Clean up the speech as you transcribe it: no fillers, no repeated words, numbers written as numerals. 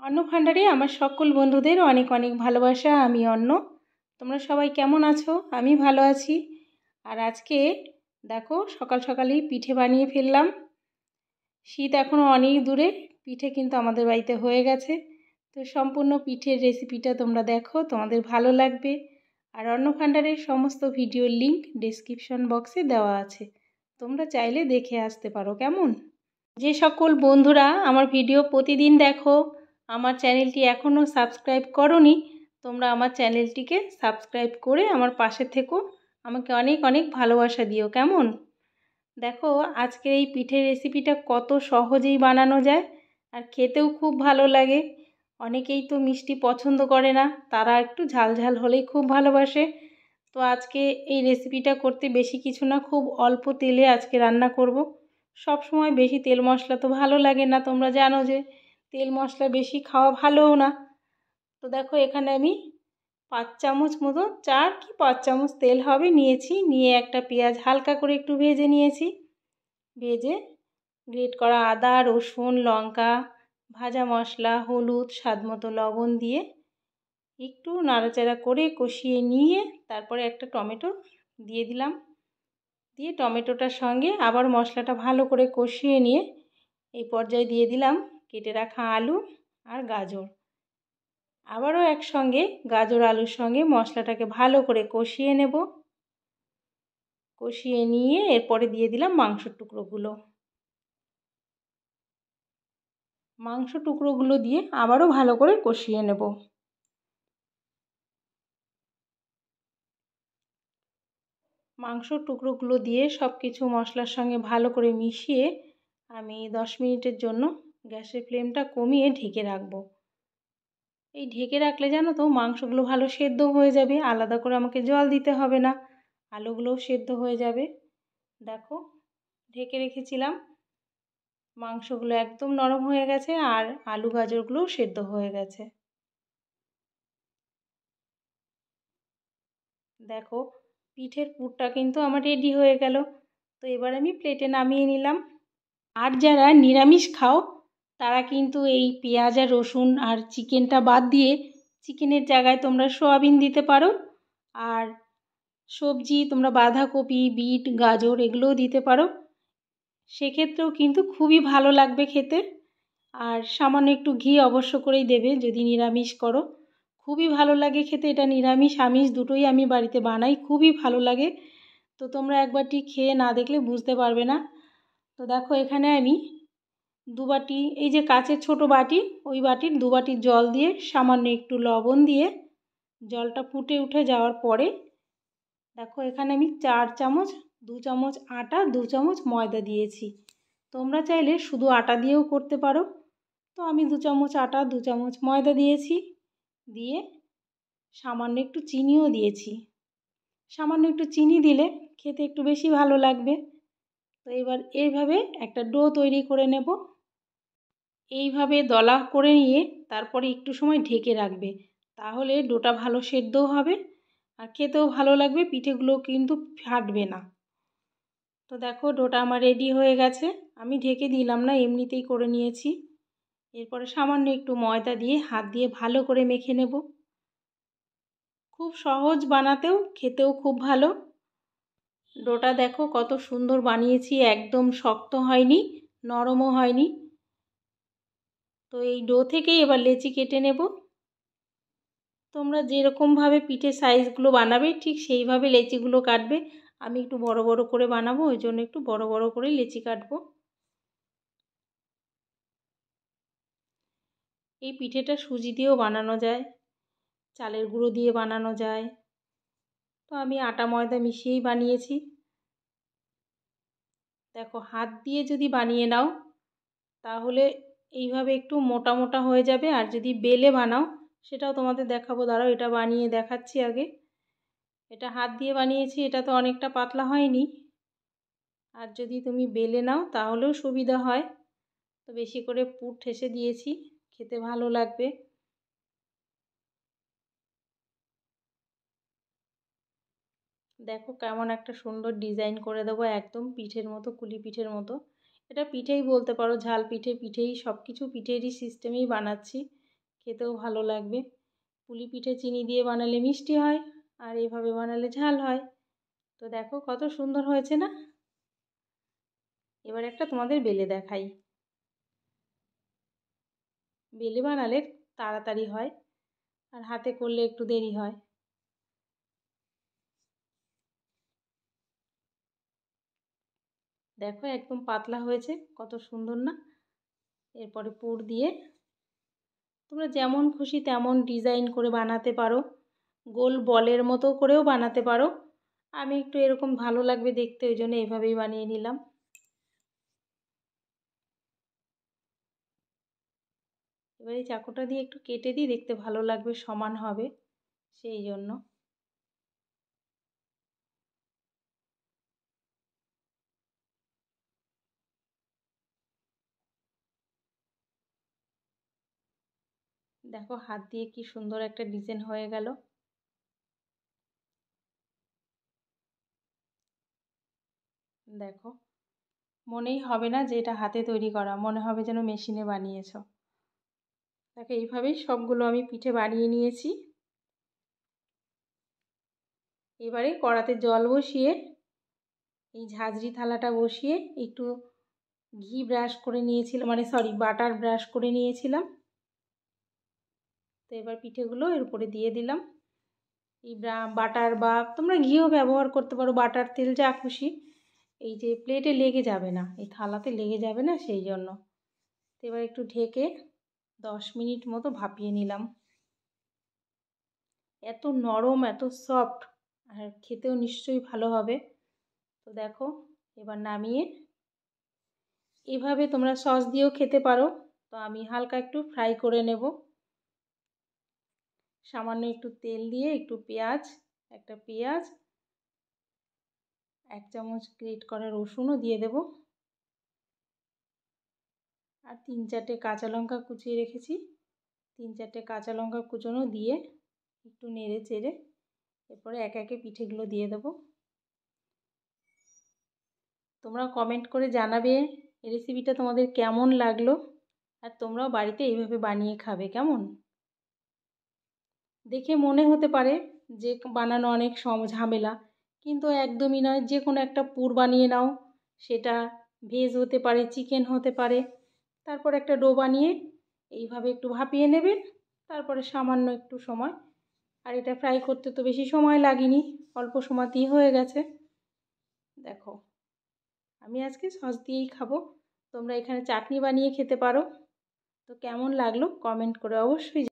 অন্ন ভাণ্ডারে আমার সকল বন্ধুদের অনেক অনেক ভালোবাসা। আমি অন্ন। তোমরা সবাই কেমন আছো? আমি ভালো আছি। আর আজকে দেখো সকাল সকালেই পিঠে বানিয়ে ফেললাম। শীত এখনও অনেক দূরে, পিঠে কিন্তু আমাদের বাড়িতে হয়ে গেছে। তো সম্পূর্ণ পিঠের রেসিপিটা তোমরা দেখো, তোমাদের ভালো লাগবে। আর অন্ন ভাণ্ডারের সমস্ত ভিডিওর লিংক ডেসক্রিপশন বক্সে দেওয়া আছে, তোমরা চাইলে দেখে আসতে পারো। কেমন? যে সকল বন্ধুরা আমার ভিডিও প্রতিদিন দেখো, আমার চ্যানেলটি এখনও সাবস্ক্রাইব করোনি, তোমরা আমার চ্যানেলটিকে সাবস্ক্রাইব করে আমার পাশে থেকো, আমাকে অনেক অনেক ভালোবাসা দিও। কেমন? দেখো আজকের এই পিঠের রেসিপিটা কত সহজেই বানানো যায়, আর খেতেও খুব ভালো লাগে। অনেকেই তো মিষ্টি পছন্দ করে না, তারা একটু ঝাল ঝাল হলেই খুব ভালোবাসে। তো আজকে এই রেসিপিটা করতে বেশি কিছু না, খুব অল্প তেলে আজকে রান্না করব। সব সময় বেশি তেল মশলা তো ভালো লাগে না, তোমরা জানো যে তেল মশলা বেশি খাওয়া ভালোও না। তো দেখো এখানে আমি 5 চামচ মতো, 4 কি 5 চামচ তেল হবে নিয়েছি। নিয়ে একটা পেঁয়াজ হালকা করে একটু ভেজে নিয়েছি। ভেজে গ্রেট করা আদা, রসুন, লঙ্কা, ভাজা মশলা, হলুদ, স্বাদ মতো লবণ দিয়ে একটু নাড়াচাড়া করে কষিয়ে নিয়ে তারপরে একটা টমেটো দিয়ে দিলাম। দিয়ে টমেটোটার সঙ্গে আবার মশলাটা ভালো করে কষিয়ে নিয়ে এই পর্যায়ে দিয়ে দিলাম কেটে রাখা আলু আর গাজর। আবারও একসঙ্গে গাজর আলুর সঙ্গে মশলাটাকে ভালো করে কষিয়ে নেব। কষিয়ে নিয়ে এরপরে দিয়ে দিলাম মাংসের টুকরোগুলো। মাংস টুকরোগুলো দিয়ে আবারও ভালো করে কষিয়ে নেব। মাংসর টুকরোগুলো দিয়ে সব কিছু মশলার সঙ্গে ভালো করে মিশিয়ে আমি 10 মিনিটের জন্য গ্যাসের ফ্লেমটা কমিয়ে ঢেকে রাখবো। এই ঢেকে রাখলে জানো তো মাংসগুলো ভালো সেদ্ধ হয়ে যাবে, আলাদা করে আমাকে জল দিতে হবে না, আলুগুলোও সেদ্ধ হয়ে যাবে। দেখো ঢেকে রেখেছিলাম, মাংসগুলো একদম নরম হয়ে গেছে আর আলু গাজরগুলোও সেদ্ধ হয়ে গেছে। দেখো পিঠের পুরটা কিন্তু আমার রেডি হয়ে গেল। তো এবার আমি প্লেটে নামিয়ে নিলাম। আর যারা নিরামিষ খাও তারা কিন্তু এই পেঁয়াজ আর রসুন আর চিকেনটা বাদ দিয়ে চিকেনের জায়গায় তোমরা সয়াবিন দিতে পারো। আর সবজি তোমরা বাঁধাকপি, বিট, গাজর এগুলোও দিতে পারো। সেক্ষেত্রেও কিন্তু খুবই ভালো লাগবে খেতে। আর সামান্য একটু ঘি অবশ্য করেই দেবে যদি নিরামিষ করো, খুবই ভালো লাগে খেতে। এটা নিরামিষ আমিষ দুটোই আমি বাড়িতে বানাই, খুবই ভালো লাগে। তো তোমরা একবারটি খেয়ে না দেখলে বুঝতে পারবে না। তো দেখো এখানে আমি 2 বাটি, এই যে কাচের ছোট বাটি, ওই বাটির 2 বাটি জল দিয়ে সামান্য একটু লবণ দিয়ে জলটা ফুটে উঠে যাওয়ার পরে দেখো এখানে আমি 4 চামচ, 2 চামচ আটা, 2 চামচ ময়দা দিয়েছি। তোমরা চাইলে শুধু আটা দিয়েও করতে পারো। তো আমি 2 চামচ আটা, 2 চামচ ময়দা দিয়েছি। দিয়ে সামান্য একটু চিনিও দিয়েছি। সামান্য একটু চিনি দিলে খেতে একটু বেশি ভালো লাগবে। তো এবার এইভাবে একটা ডো তৈরি করে নেব। এইভাবে দলা করে নিয়ে তারপরে একটু সময় ঢেকে রাখবে, তাহলে ডোটা ভালো সেদ্ধও হবে আর খেতেও ভালো লাগবে, পিঠেগুলো কিন্তু ফাটবে না। তো দেখো ডোটা আমার রেডি হয়ে গেছে, আমি ঢেকে দিলাম না, এমনিতেই করে নিয়েছি। এরপরে সামান্য একটু ময়দা দিয়ে হাত দিয়ে ভালো করে মেখে নেব। খুব সহজ বানাতেও, খেতেও খুব ভালো। ডোটা দেখো কত সুন্দর বানিয়েছি, একদম শক্ত হয়নি, নরমও হয়নি। তো এই ডো থেকেই এবার লেচি কেটে নেব। তোমরা যেরকমভাবে পিঠের সাইজগুলো বানাবে ঠিক সেইভাবে লেচিগুলো কাটবে। আমি একটু বড় বড় করে বানাবো, ওই জন্য একটু বড় বড় করে লেচি কাটবো। এই পিঠেটা সুজি দিয়েও বানানো যায়, চালের গুঁড়ো দিয়ে বানানো যায়। তো আমি আটা ময়দা মিশিয়েই বানিয়েছি। দেখো হাত দিয়ে যদি বানিয়ে নাও তাহলে এইভাবে একটু মোটা মোটা হয়ে যাবে, আর যদি বেলে বানাও সেটাও তোমাদের দেখাবো, দাঁড়াও এটা বানিয়ে দেখাচ্ছি আগে। এটা হাত দিয়ে বানিয়েছি, এটা তো অনেকটা পাতলা হয়নি। আর যদি তুমি বেলে নাও তাহলেও সুবিধা হয়। তো বেশি করে পুর ঠেসে দিয়েছি, খেতে ভালো লাগবে। দেখো কেমন একটা সুন্দর ডিজাইন করে দেবো, একদম পিঠের মতো, কুলি পিঠের মতো। এটা পিঠেই বলতে পারো, ঝাল পিঠে, পিঠেই সব কিছু পিঠেরই সিস্টেমেই বানাচ্ছি। খেতেও ভালো লাগবে। পুলি পিঠে চিনি দিয়ে বানালে মিষ্টি হয়, আর এইভাবে বানালে ঝাল হয়। তো দেখো কত সুন্দর হয়েছে না? এবার একটা তোমাদের বেলে দেখাই। বেলে বানালে তাড়াতাড়ি হয়, আর হাতে করলে একটু দেরি হয়। দেখো একদম পাতলা হয়েছে, কত সুন্দর না? এরপরে পুর দিয়ে তোমরা যেমন খুশি তেমন ডিজাইন করে বানাতে পারো, গোল বলের মতো করেও বানাতে পারো। আমি একটু এরকম ভালো লাগবে দেখতে, ওই জন্য এভাবেই বানিয়ে নিলাম। এবার এই চাকুটা দিয়ে একটু কেটে দিই, দেখতে ভালো লাগবে, সমান হবে সেই জন্য। দেখো হাত দিয়ে কি সুন্দর একটা ডিজাইন হয়ে গেল। দেখো মনেই হবে না যে এটা হাতে তৈরি করা, মনে হবে যেন মেশিনে বানিয়েছো। দেখো এইভাবেই সবগুলো আমি পিঠে বানিয়ে নিয়েছি। এবারে কড়াতে জল বসিয়ে এই ঝাঁঝরি থালাটা বসিয়ে একটু ঘি ব্রাশ করে নিয়েছিলাম, মানে সরি বাটার ব্রাশ করে নিয়েছিলাম। তো এবার পিঠেগুলো এর উপরে দিয়ে দিলাম। এই বাটার বা তোমরা ঘিও ব্যবহার করতে পারো, বাটার তেল যা খুশি। এই যে প্লেটে লেগে যাবে না, এই থালাতে লেগে যাবে না সেই জন্য। তো এবার একটু ঢেকে 10 মিনিট মতো ভাপিয়ে নিলাম। এত নরম, এত সফট, আর খেতেও নিশ্চয়ই ভালো হবে। তো দেখো এবার নামিয়ে এভাবে তোমরা সস দিয়েও খেতে পারো। তো আমি হালকা একটু ফ্রাই করে নেব। সামান্য একটু তেল দিয়ে একটু পেঁয়াজ, একটা পেঁয়াজ, 1 চামচ গ্রেট করা রসুনও দিয়ে দেব, আর 3-4টে কাঁচা লঙ্কা কুচিয়ে রেখেছি, 3-4টে কাঁচা লঙ্কা কুচোনো দিয়ে একটু নেড়ে চেড়ে এরপরে একে একে পিঠেগুলো দিয়ে দেবো। তোমরা কমেন্ট করে জানাবে এই রেসিপিটা তোমাদের কেমন লাগলো, আর তোমরাও বাড়িতে এইভাবে বানিয়ে খাবে কেমন। দেখে মনে হতে পারে যে বানানো অনেক ঝামেলা, কিন্তু একদমই নয়। যে কোনো একটা পুর বানিয়ে নাও, সেটা ভেজ হতে পারে, চিকেন হতে পারে। তারপর একটা ডো বানিয়ে এইভাবে একটু ভাপিয়ে নেবে, তারপরে সামান্য একটু সময়, আর এটা ফ্রাই করতে তো বেশি সময় লাগেনি, অল্প সময়তেই হয়ে গেছে। দেখো আমি আজকে সস দিয়েই খাবো, তোমরা এখানে চাটনি বানিয়ে খেতে পারো। তো কেমন লাগলো কমেন্ট করে অবশ্যই